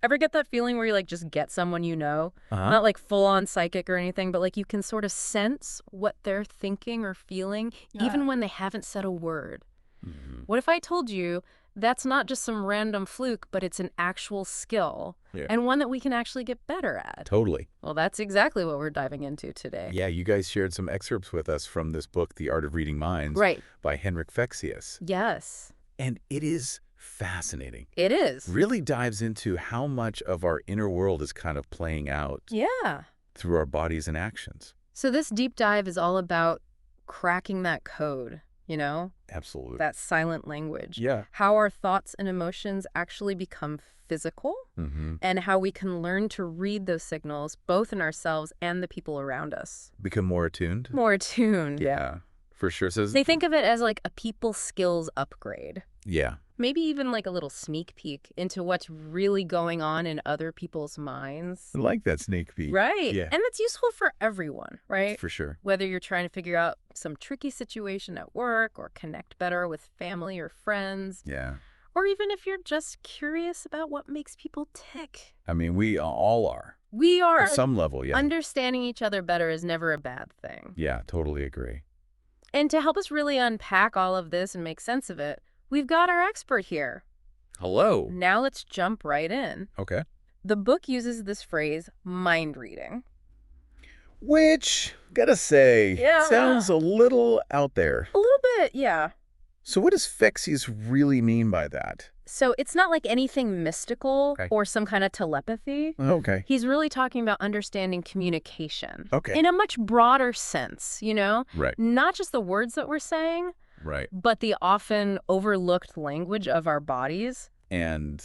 Ever get that feeling where you like just get someone you know? Uh-huh. Not like full on psychic or anything, but like you can sort of sense what they're thinking or feeling, even when they haven't said a word. Mhm. What if I told you that's not just some random fluke, but it's an actual skill Yeah. and one that we can actually get better at? Totally. Well, that's exactly what we're diving into today. Yeah, you guys shared some excerpts with us from this book, The Art of Reading Minds, Right. by Henrik Fexeus. Yes, And it is fascinating. it is. Really dives into how much of our inner world is kind of playing out Yeah. through our bodies and actions. So this deep dive is all about cracking that code, you know, Absolutely. that silent language. Yeah. How our thoughts and emotions actually become physical Mm-hmm. and how we can learn to read those signals both in ourselves and the people around us. Become more attuned? More attuned. Yeah, for sure. So, They think of it as like a people skills upgrade. yeah. Maybe even like a little sneak peek into what's really going on in other people's minds. I like that sneak peek. Right. Yeah. And that's useful for everyone, right? For sure. Whether you're trying to figure out some tricky situation at work or connect better with family or friends, Yeah. or even if you're just curious about what makes people tick. I mean, we all are. We are. At some level, yeah. Understanding each other better is never a bad thing. Yeah, totally agree. And to help us really unpack all of this and make sense of it, we've got our expert here. Hello. Now let's jump right in. Okay. The book uses this phrase, mind reading. Which, gotta say, Yeah. sounds a little out there. A little bit, yeah. So what does Fexeus really mean by that? So it's not like anything mystical Okay. or some kind of telepathy. Okay. He's really talking about understanding communication Okay. in a much broader sense, you know? Right. Not just the words that we're saying, Right. but the often overlooked language of our bodies. And,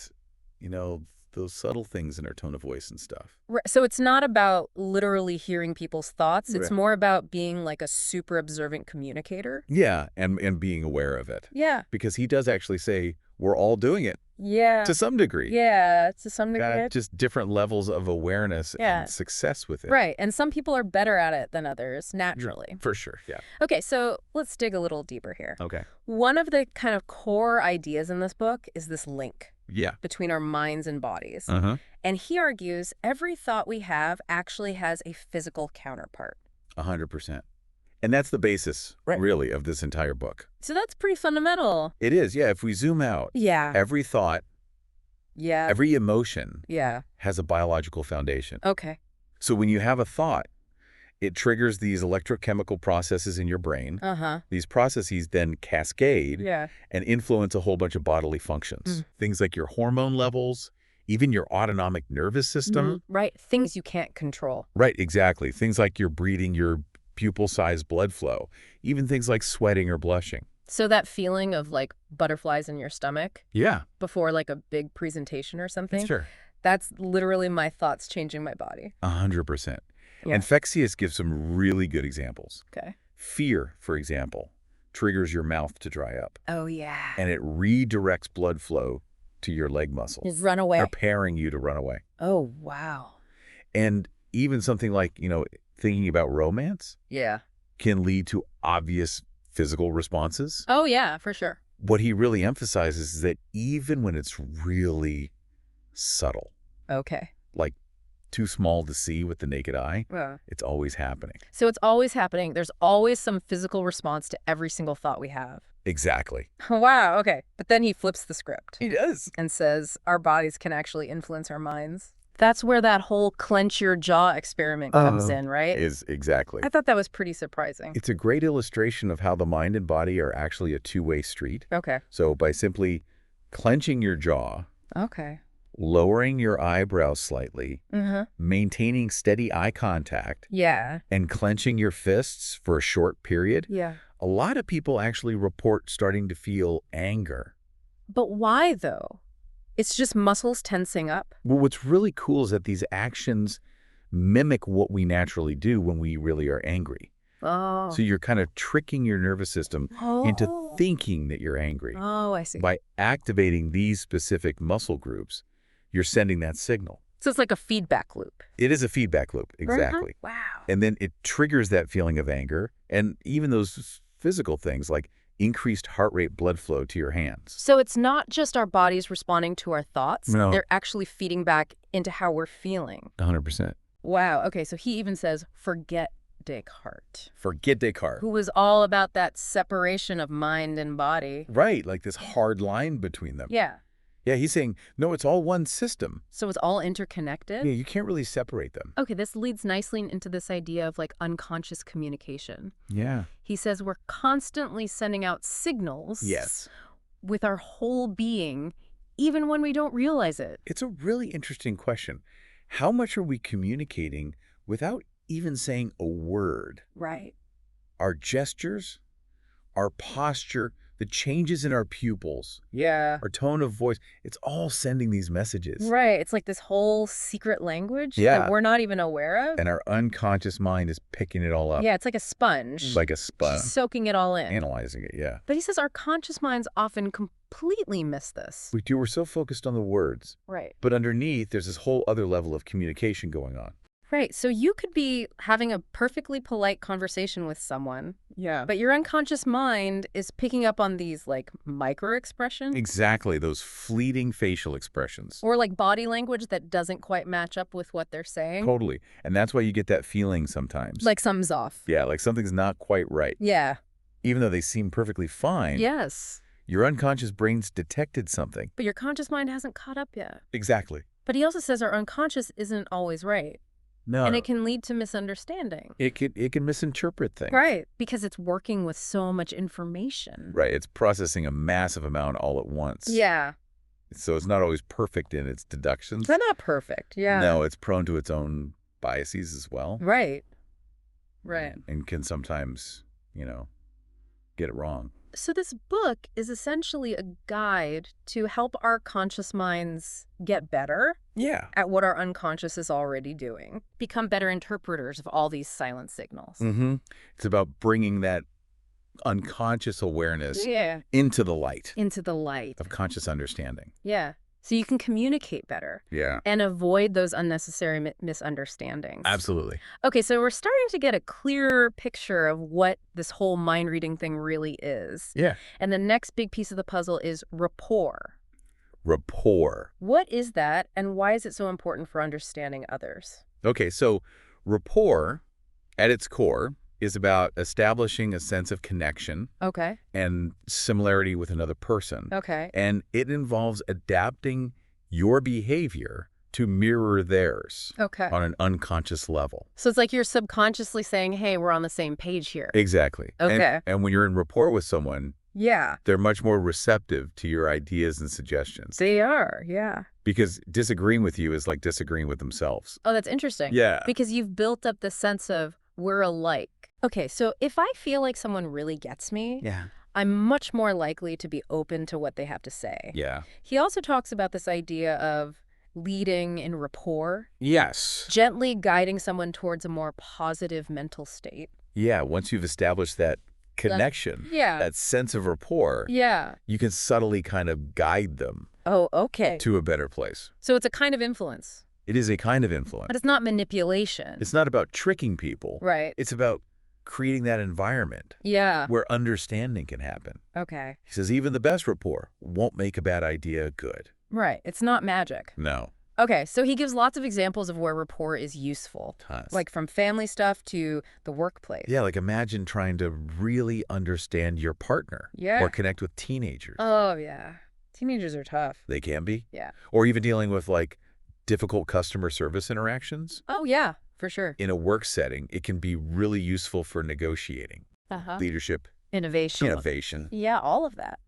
those subtle things in our tone of voice and stuff. So it's not about literally hearing people's thoughts. It's Right. more about being like a super observant communicator. Yeah, and being aware of it. Yeah. Because he does actually say we're all doing it Yeah. to some degree. Yeah, to some degree. Got just different levels of awareness Yeah. and success with it. Right. And some people are better at it than others, naturally. For sure, yeah. Okay, so let's dig a little deeper here. Okay. One of the kind of core ideas in this book is this link Yeah. between our minds and bodies. Uh-huh. And he argues every thought we have actually has a physical counterpart. 100%. And that's the basis, Right. really, of this entire book. So that's pretty fundamental. It is, yeah. If we zoom out, Yeah. every thought, Yeah. every emotion Yeah. has a biological foundation. Okay. So when you have a thought, it triggers these electrochemical processes in your brain. Uh-huh. These processes then cascade Yeah. and influence a whole bunch of bodily functions. Things like your hormone levels, even your autonomic nervous system. Right. Things you can't control. Right, exactly. Things like your breathing, your pupil-sized blood flow, even things like sweating or blushing. So that feeling of like butterflies in your stomach Yeah, before like a big presentation or something, sure. that's literally my thoughts changing my body. 100%. Yeah. And Fexeus gives some really good examples. Okay. Fear, for example, triggers your mouth to dry up, Oh, yeah. and it redirects blood flow to your leg muscles, Just run away. preparing you to run away. Oh, wow. And even something like, thinking about romance Yeah. can lead to obvious physical responses. Oh, yeah, for sure. What he really emphasizes is that even when it's really subtle, Okay. like too small to see with the naked eye, Yeah. it's always happening. So it's always happening. There's always some physical response to every single thought we have. Exactly. Wow. Okay. But then he flips the script He does. and says our bodies can actually influence our minds. That's where that whole clench your jaw experiment comes in, right? Exactly. I thought that was pretty surprising. It's a great illustration of how the mind and body are actually a two-way street. Okay. So by simply clenching your jaw, Okay. lowering your eyebrows slightly, Uh-huh. maintaining steady eye contact, Yeah. and clenching your fists for a short period, Yeah. a lot of people actually report starting to feel anger. But why, though? It's just muscles tensing up? Well, what's really cool is that these actions mimic what we naturally do when we really are angry. Oh. So you're kind of tricking your nervous system into thinking that you're angry. Oh, I see. By activating these specific muscle groups, you're sending that signal. So it's like a feedback loop. It is a feedback loop, exactly. Wow. And then it triggers that feeling of anger. And even those physical things like increased heart rate blood flow to your hands. So it's not just our bodies responding to our thoughts. No. They're actually feeding back into how we're feeling. 100%. Wow. Okay, so he even says, forget Descartes. Forget Descartes. Who was all about that separation of mind and body. Right, like this hard line between them. Yeah. Yeah, he's saying, no, it's all one system. So it's all interconnected? Yeah, you can't really separate them. Okay, this leads nicely into this idea of like unconscious communication. Yeah. He says we're constantly sending out signals Yes. with our whole being, even when we don't realize it. It's a really interesting question. How much are we communicating without even saying a word? Right. Our gestures, our posture, the changes in our pupils, Yeah. our tone of voice, it's all sending these messages. Right. It's like this whole secret language Yeah. that we're not even aware of. And our unconscious mind is picking it all up. Yeah, it's like a sponge. Like a sponge. Just soaking it all in. Analyzing it, yeah. But he says our conscious minds often completely miss this. We do. We're so focused on the words. Right. But underneath, there's this whole other level of communication going on. Right. So you could be having a perfectly polite conversation with someone, Yeah. but your unconscious mind is picking up on these like micro expressions Exactly. Those fleeting facial expressions. or like body language that doesn't quite match up with what they're saying. Totally. And that's why you get that feeling sometimes. Like something's off. Yeah, like something's not quite right. Yeah. Even though they seem perfectly fine. Yes. Your unconscious brain's detected something. But your conscious mind hasn't caught up yet. Exactly. But he also says our unconscious isn't always right. No. And it can lead to misunderstanding. It can misinterpret things. Right. Because it's working with so much information. Right. It's processing a massive amount all at once. Yeah. So it's not always perfect in its deductions. They're not perfect. Yeah. No, it's prone to its own biases as well. Right. Right. And can sometimes, get it wrong. So this book is essentially a guide to help our conscious minds get better Yeah. at what our unconscious is already doing, become better interpreters of all these silent signals. Mm-hmm. It's about bringing that unconscious awareness Yeah. into the light Into the light. of conscious understanding. Yeah. So you can communicate better Yeah. and avoid those unnecessary misunderstandings. Absolutely. Okay, so we're starting to get a clearer picture of what this whole mind reading thing really is. Yeah. And the next big piece of the puzzle is rapport. Rapport. What is that, and why is it so important for understanding others? Okay, so rapport at its core is about establishing a sense of connection Okay. and similarity with another person. Okay. And it involves adapting your behavior to mirror theirs Okay. on an unconscious level. So it's like you're subconsciously saying, hey, we're on the same page here. Exactly. Okay. And when you're in rapport with someone, Yeah. they're much more receptive to your ideas and suggestions. They are, yeah. Because disagreeing with you is like disagreeing with themselves. Oh, that's interesting. Yeah. Because you've built up the sense of we're alike. Okay, so if I feel like someone really gets me, Yeah. I'm much more likely to be open to what they have to say. Yeah. He also talks about this idea of leading in rapport, Yes. gently guiding someone towards a more positive mental state. Yeah. Once you've established that connection, Yeah. that sense of rapport, Yeah. you can subtly kind of guide them Oh, okay. to a better place. So it's a kind of influence, It is a kind of influence. but it's not manipulation. It's not about tricking people. Right. It's about creating that environment Yeah. where understanding can happen. Okay. He says even the best rapport won't make a bad idea good. Right. It's not magic. No. Okay, so he gives lots of examples of where rapport is useful, Tons. like from family stuff to the workplace. Yeah, like imagine trying to really understand your partner. Yeah. Or connect with teenagers. Oh, yeah. Teenagers are tough. They can be. Yeah. Or even dealing with like difficult customer service interactions. Oh, yeah, for sure. In a work setting, it can be really useful for negotiating, Uh-huh. leadership, Innovation. Yeah, all of that.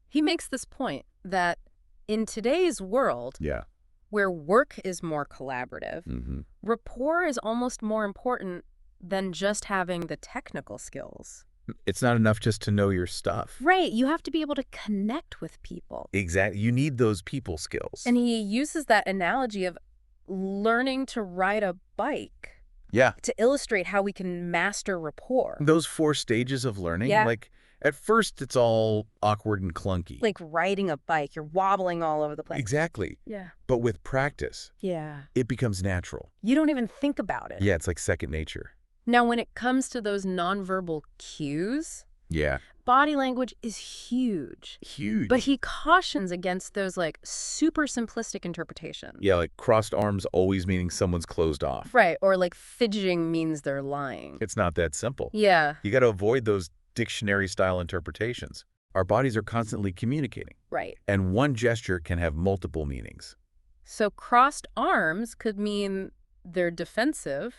He makes this point that in today's world, Yeah. where work is more collaborative, Mm-hmm. rapport is almost more important than just having the technical skills. It's not enough just to know your stuff. Right, you have to be able to connect with people. Exactly. You need those people skills. And he uses that analogy of learning to ride a bike Yeah. to illustrate how we can master rapport. Those 4 stages of learning, Yeah. like at first it's all awkward and clunky. Like riding a bike, you're wobbling all over the place. Exactly. Yeah. But with practice, Yeah. it becomes natural. You don't even think about it. Yeah, it's like second nature. Now, when it comes to those nonverbal cues, Yeah. Body language is huge. Huge. But he cautions against those, like, super simplistic interpretations. Yeah, like crossed arms always meaning someone's closed off. Right, or like fidgeting means they're lying. It's not that simple. Yeah. You got to avoid those dictionary-style interpretations. Our bodies are constantly communicating. Right. And one gesture can have multiple meanings. So crossed arms could mean they're defensive,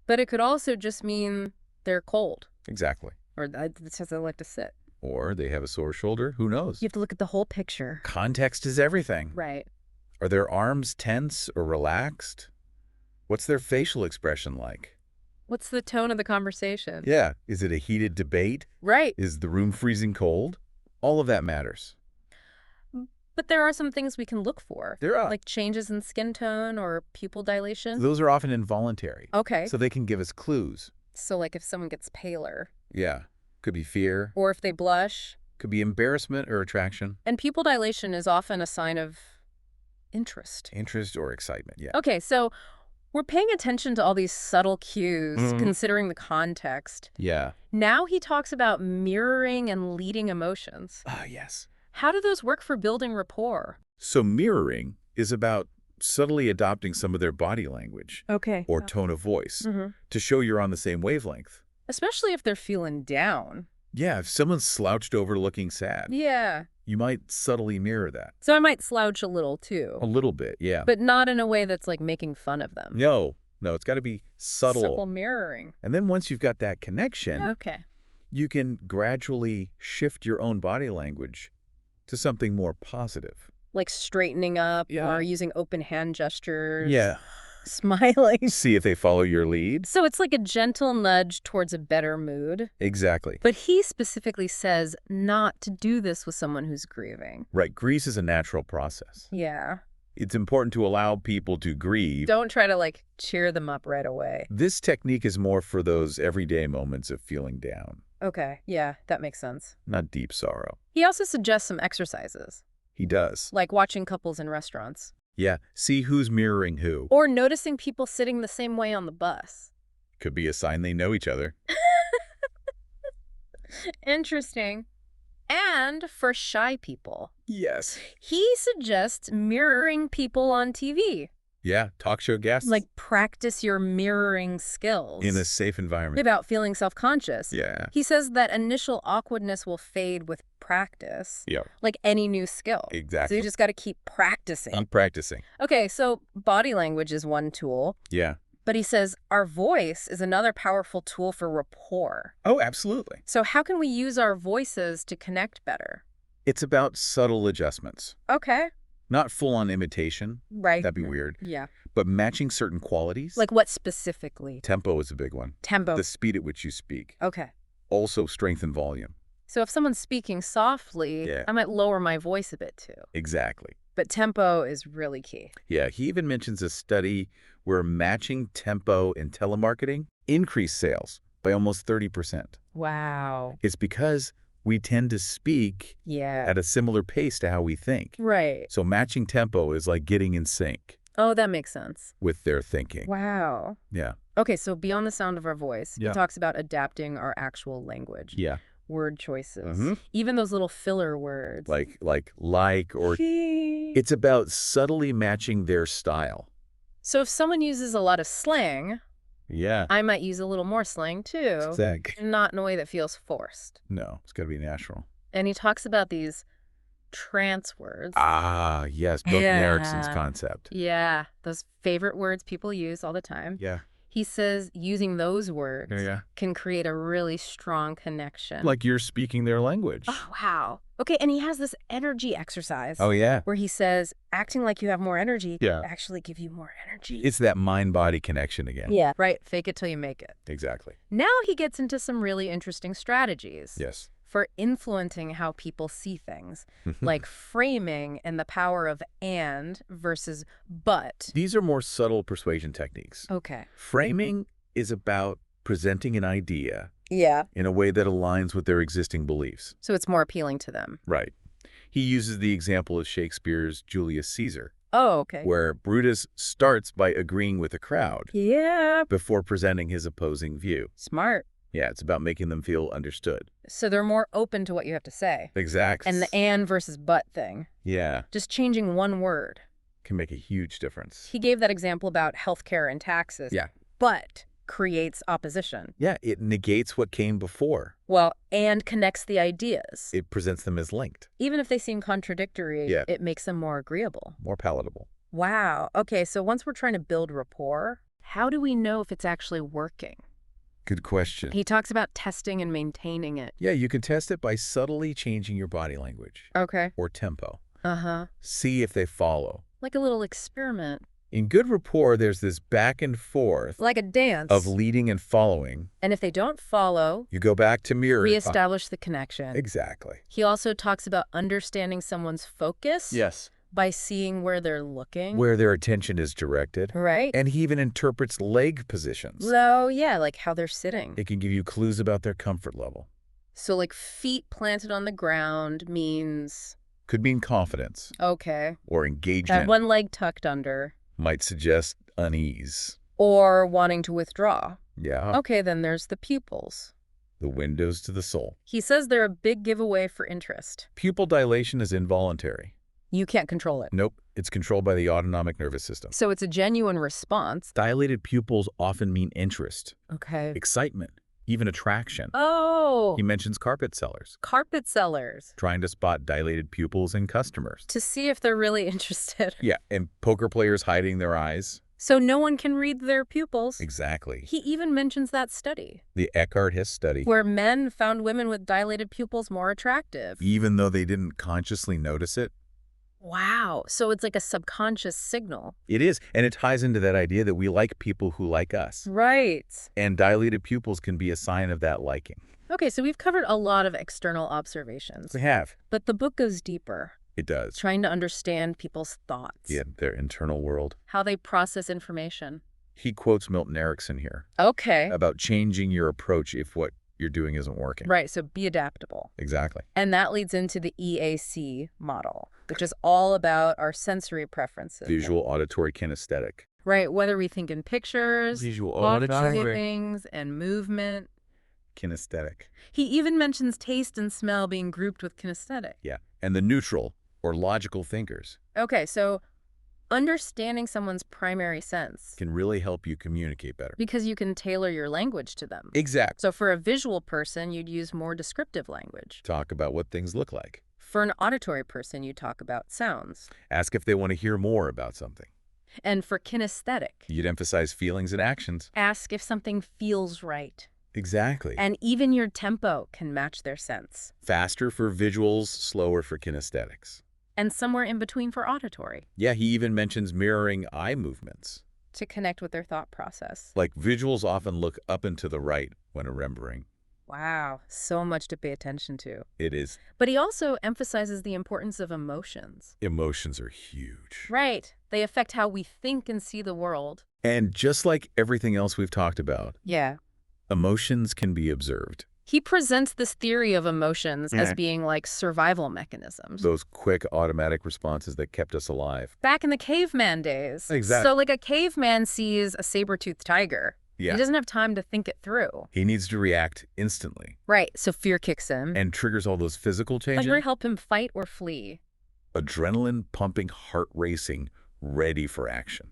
but it could also just mean they're cold. Exactly. Or that's how they like to sit. Or they have a sore shoulder. Who knows? You have to look at the whole picture. Context is everything. Right. Are their arms tense or relaxed? What's their facial expression like? What's the tone of the conversation? Yeah. Is it a heated debate? Right. Is the room freezing cold? All of that matters. But there are some things we can look for. There are. Like changes in skin tone or pupil dilation. Those are often involuntary. Okay. So they can give us clues. So like if someone gets paler. Yeah. Could be fear. Or if they blush. Could be embarrassment or attraction. And pupil dilation is often a sign of interest. Interest or excitement, yeah. Okay, so we're paying attention to all these subtle cues, considering the context. Yeah. Now he talks about mirroring and leading emotions. Ah, yes. How do those work for building rapport? So mirroring is about subtly adopting some of their body language or tone of voice to show you're on the same wavelength. Especially if they're feeling down. Yeah, if someone's slouched over looking sad, Yeah. you might subtly mirror that. So I might slouch a little too. A little bit, yeah. But not in a way that's like making fun of them. No, it's got to be subtle. Subtle mirroring. And then once you've got that connection, Okay. you can gradually shift your own body language to something more positive. Like straightening up Yeah. or using open hand gestures. Yeah. Smiling. See if they follow your lead. So it's like a gentle nudge towards a better mood. Exactly. But he specifically says not to do this with someone who's grieving. Right. Grief is a natural process. Yeah. It's important to allow people to grieve. Don't try to like cheer them up right away. This technique is more for those everyday moments of feeling down, Okay. Yeah, that makes sense. not deep sorrow. He also suggests some exercises, He does. like watching couples in restaurants. Yeah. See who's mirroring who. Or noticing people sitting the same way on the bus. Could be a sign they know each other. Interesting. And for shy people, Yes. he suggests mirroring people on TV. Yeah. Talk show guests. Like practice your mirroring skills. in a safe environment. Without feeling self-conscious. Yeah. He says that initial awkwardness will fade with practice. Yeah. Like any new skill. So Exactly. you just got to keep practicing. I'm practicing. Okay, so body language is one tool. Yeah. But he says our voice is another powerful tool for rapport. Oh, absolutely. So how can we use our voices to connect better? It's about subtle adjustments. Okay. Not full-on imitation. Right. That'd be weird. Yeah. But matching certain qualities. Like what specifically? Tempo is a big one. Tempo. The speed at which you speak. Okay. Also strength and volume. So if someone's speaking softly, Yeah. I might lower my voice a bit too. Exactly. But tempo is really key. Yeah, he even mentions a study where matching tempo in telemarketing increased sales by almost 30%. Wow. It's because we tend to speak Yeah. at a similar pace to how we think. Right. So matching tempo is like getting in sync Oh, that makes sense. with their thinking. Wow. Yeah. Okay, so beyond the sound of our voice, Yeah. he talks about adapting our actual language. Yeah. Word choices. Mhm. Even those little filler words. Like or it's about subtly matching their style. So if someone uses a lot of slang, Yeah. I might use a little more slang too. Exactly. Not in a way that feels forced. No, it's got to be natural. And he talks about these trance words. Ah, yes. Milton Yeah. Erickson's concept. Yeah, those favorite words people use all the time. Yeah. He says using those words Yeah. can create a really strong connection. Like you're speaking their language. Oh, wow. Okay, and he has this energy exercise. Oh, yeah. Where he says, acting like you have more energy Yeah. actually give you more energy. It's that mind-body connection again. Yeah, right. Fake it till you make it. Exactly. Now he gets into some really interesting strategies Yes. for influencing how people see things, like framing and the power of and versus but. These are more subtle persuasion techniques. Okay. Framing is about presenting an idea Yeah. in a way that aligns with their existing beliefs. So it's more appealing to them. Right. He uses the example of Shakespeare's Julius Caesar, Oh, okay. where Brutus starts by agreeing with the crowd Yeah. before presenting his opposing view. Smart. Yeah, it's about making them feel understood. So they're more open to what you have to say. Exactly. And the and versus but thing. Yeah. Just changing one word. Can make a huge difference. He gave that example about healthcare and taxes. Yeah. But creates opposition. Yeah, it negates what came before. Well, and connects the ideas. It presents them as linked. Even if they seem contradictory, it makes them more agreeable. More palatable. Wow. Okay, so once we're trying to build rapport, how do we know if it's actually working? Good question. He talks about testing and maintaining it. Yeah, you can test it by subtly changing your body language. Okay. Or tempo. Uh-huh. See if they follow. Like a little experiment. In good rapport, there's this back and forth. Like a dance. Of leading and following. And if they don't follow, you go back to mirror. Reestablish the connection. Exactly. He also talks about understanding someone's focus. Yes. By seeing where they're looking. Where their attention is directed. Right. And he even interprets leg positions. So, yeah, like how they're sitting. It can give you clues about their comfort level. So, like, feet planted on the ground means... Could mean confidence. Okay. Or engagement. That one leg tucked under. Might suggest unease. Or wanting to withdraw. Yeah. Okay, then there's the pupils. The windows to the soul. He says they're a big giveaway for interest. Pupil dilation is involuntary. You can't control it. Nope. It's controlled by the autonomic nervous system. So it's a genuine response. Dilated pupils often mean interest. Okay. Excitement. Even attraction. Oh. He mentions carpet sellers. Carpet sellers. Trying to spot dilated pupils in customers. To see if they're really interested. Yeah, and poker players hiding their eyes. So no one can read their pupils. Exactly. He even mentions that study. The Eckhart-Hess study. Where men found women with dilated pupils more attractive. Even though they didn't consciously notice it. Wow. So it's like a subconscious signal. It is. And it ties into that idea that we like people who like us. Right. And dilated pupils can be a sign of that liking. Okay, so we've covered a lot of external observations. We have. But the book goes deeper. It does. Trying to understand people's thoughts. Yeah, their internal world. How they process information. He quotes Milton Erickson here. Okay. About changing your approach if what you're doing isn't working. Right, so be adaptable. Exactly. And that leads into the EAC model, which is all about our sensory preferences. Visual, auditory, kinesthetic. Right, whether we think in pictures, visual, auditory, things, and movement. Kinesthetic. He even mentions taste and smell being grouped with kinesthetic. Yeah, and the neutral or logical thinkers. Okay, so understanding someone's primary sense can really help you communicate better. Because you can tailor your language to them. Exactly. So for a visual person, you'd use more descriptive language. Talk about what things look like. For an auditory person, you talk about sounds. Ask if they want to hear more about something. And for kinesthetic, you'd emphasize feelings and actions. Ask if something feels right. Exactly. And even your tempo can match their sense. Faster for visuals, slower for kinesthetics. And somewhere in between for auditory. Yeah, he even mentions mirroring eye movements. To connect with their thought process. Like visuals often look up and to the right when remembering. Wow, so much to pay attention to. It is. But he also emphasizes the importance of emotions. Emotions are huge. Right. They affect how we think and see the world. And just like everything else we've talked about, yeah, emotions can be observed. He presents this theory of emotions as being like survival mechanisms. Those quick automatic responses that kept us alive. Back in the caveman days. Exactly. So like a caveman sees a saber-toothed tiger. Yeah. He doesn't have time to think it through. He needs to react instantly. Right. So fear kicks in. And triggers all those physical changes. Like help him fight or flee. Adrenaline pumping, heart racing, ready for action.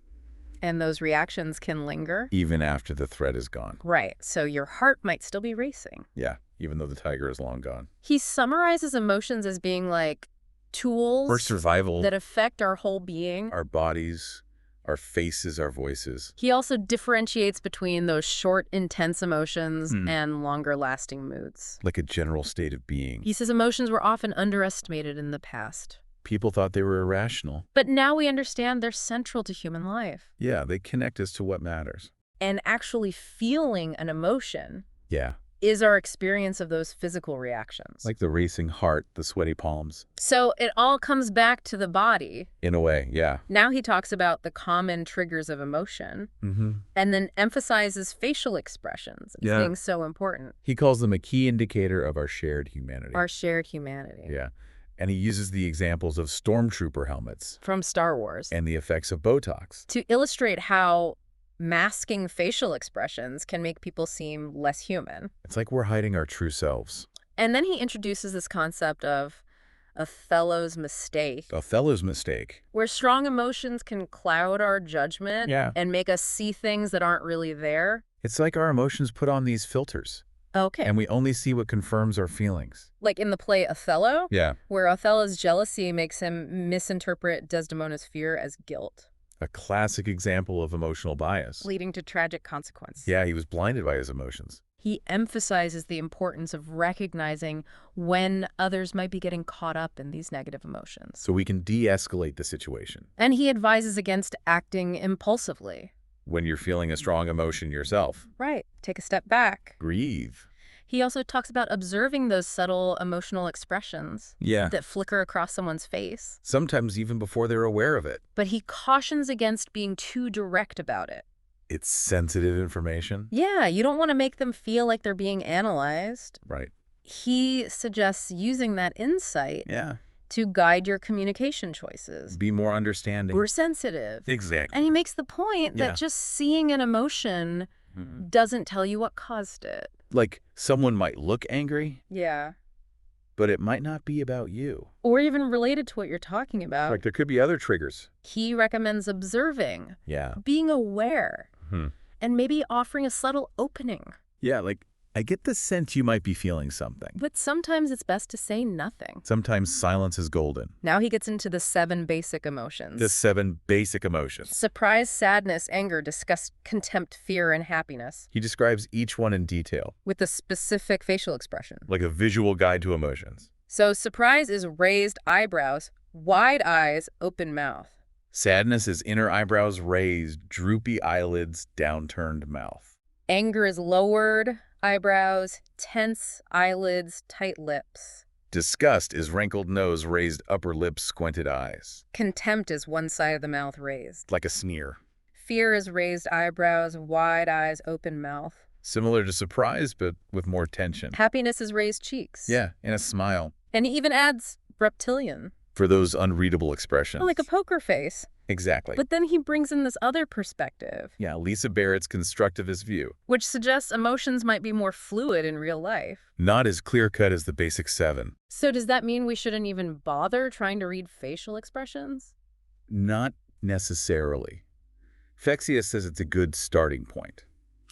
And those reactions can linger. Even after the threat is gone. Right. So your heart might still be racing. Yeah. Even though the tiger is long gone. He summarizes emotions as being like tools. For survival. That affect our whole being. Our bodies, our faces, our voices. He also differentiates between those short, intense emotions and longer lasting moods. Like a general state of being. He says emotions were often underestimated in the past. People thought they were irrational. But now we understand they're central to human life. Yeah, they connect us to what matters. And actually feeling an emotion is our experience of those physical reactions. Like the racing heart, the sweaty palms. So it all comes back to the body. In a way, yeah. Now he talks about the common triggers of emotion and then emphasizes facial expressions as being so important. He calls them a key indicator of our shared humanity. Our shared humanity. Yeah. And he uses the examples of stormtrooper helmets. From Star Wars. And the effects of Botox. To illustrate how masking facial expressions can make people seem less human. It's like we're hiding our true selves. And then he introduces this concept of Othello's mistake. Othello's mistake. Where strong emotions can cloud our judgment and make us see things that aren't really there. It's like our emotions put on these filters. Okay. And we only see what confirms our feelings. Like in the play Othello? Yeah. Where Othello's jealousy makes him misinterpret Desdemona's fear as guilt. A classic example of emotional bias. Leading to tragic consequence. Yeah, he was blinded by his emotions. He emphasizes the importance of recognizing when others might be getting caught up in these negative emotions. So we can de-escalate the situation. And he advises against acting impulsively. When you're feeling a strong emotion yourself. Right. Take a step back. Breathe. He also talks about observing those subtle emotional expressions that flicker across someone's face. Sometimes even before they're aware of it. But he cautions against being too direct about it. It's sensitive information. Yeah, you don't want to make them feel like they're being analyzed. Right. He suggests using that insight to guide your communication choices. Be more understanding. We're sensitive. Exactly. And he makes the point that just seeing an emotion doesn't tell you what caused it. Like, someone might look angry. Yeah. But it might not be about you. Or even related to what you're talking about. Like, there could be other triggers. He recommends observing. Yeah. Being aware. And maybe offering a subtle opening. Yeah, like, I get the sense you might be feeling something. But sometimes it's best to say nothing. Sometimes silence is golden. Now he gets into the 7 basic emotions. The 7 basic emotions. Surprise, sadness, anger, disgust, contempt, fear, and happiness. He describes each one in detail. With a specific facial expression. Like a visual guide to emotions. So surprise is raised eyebrows, wide eyes, open mouth. Sadness is inner eyebrows raised, droopy eyelids, downturned mouth. Anger is lowered eyebrows, tense eyelids, tight lips. Disgust is wrinkled nose, raised upper lip, squinted eyes. Contempt is one side of the mouth raised. Like a sneer. Fear is raised eyebrows, wide eyes, open mouth. Similar to surprise, but with more tension. Happiness is raised cheeks. Yeah, and a smile. And he even adds reptilian. For those unreadable expressions. Like a poker face. Exactly. But then he brings in this other perspective. Yeah, Lisa Barrett's constructivist view. Which suggests emotions might be more fluid in real life. Not as clear-cut as the basic 7. So does that mean we shouldn't even bother trying to read facial expressions? Not necessarily. Fexia says it's a good starting point.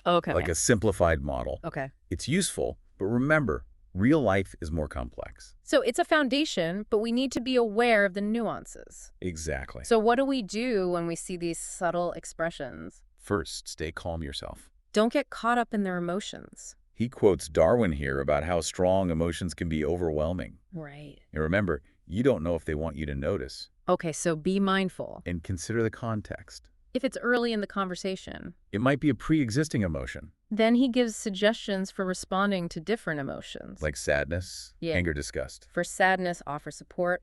Okay. Like a simplified model. Okay. It's useful, but remember, real life is more complex. So it's a foundation, but we need to be aware of the nuances. Exactly. So what do we do when we see these subtle expressions? First, stay calm yourself. Don't get caught up in their emotions. He quotes Darwin here about how strong emotions can be overwhelming. Right. And remember, you don't know if they want you to notice. Okay, so be mindful. And consider the context. If it's early in the conversation. It might be a pre-existing emotion. Then he gives suggestions for responding to different emotions. Like sadness, anger, disgust. For sadness, offer support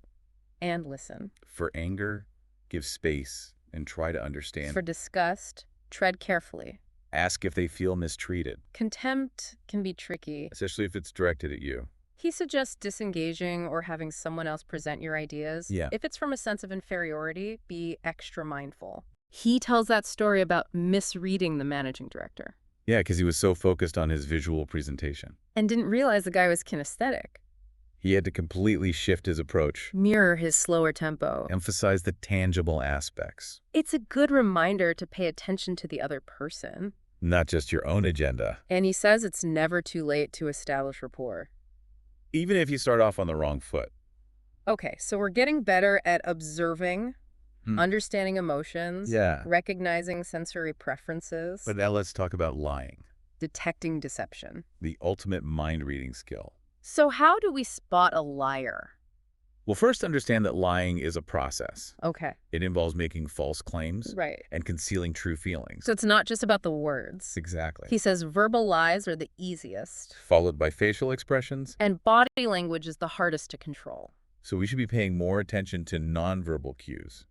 and listen. For anger, give space and try to understand. For disgust, tread carefully. Ask if they feel mistreated. Contempt can be tricky. Especially if it's directed at you. He suggests disengaging or having someone else present your ideas. Yeah. If it's from a sense of inferiority, be extra mindful. He tells that story about misreading the managing director. Yeah, because he was so focused on his visual presentation. And didn't realize the guy was kinesthetic. He had to completely shift his approach. Mirror his slower tempo. Emphasize the tangible aspects. It's a good reminder to pay attention to the other person. Not just your own agenda. And he says it's never too late to establish rapport. Even if you start off on the wrong foot. Okay, so we're getting better at observing, understanding emotions, recognizing sensory preferences. But now let's talk about lying. Detecting deception. The ultimate mind-reading skill. So how do we spot a liar? Well, first understand that lying is a process. Okay. It involves making false claims. Right. And concealing true feelings. So it's not just about the words. Exactly. He says verbal lies are the easiest. Followed by facial expressions. And body language is the hardest to control. So we should be paying more attention to nonverbal cues.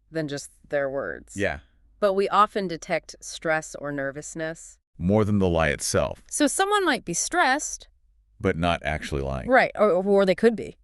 Than just their words. Yeah. But we often detect stress or nervousness. More than the lie itself. So someone might be stressed. But not actually lying. Right, or they could be.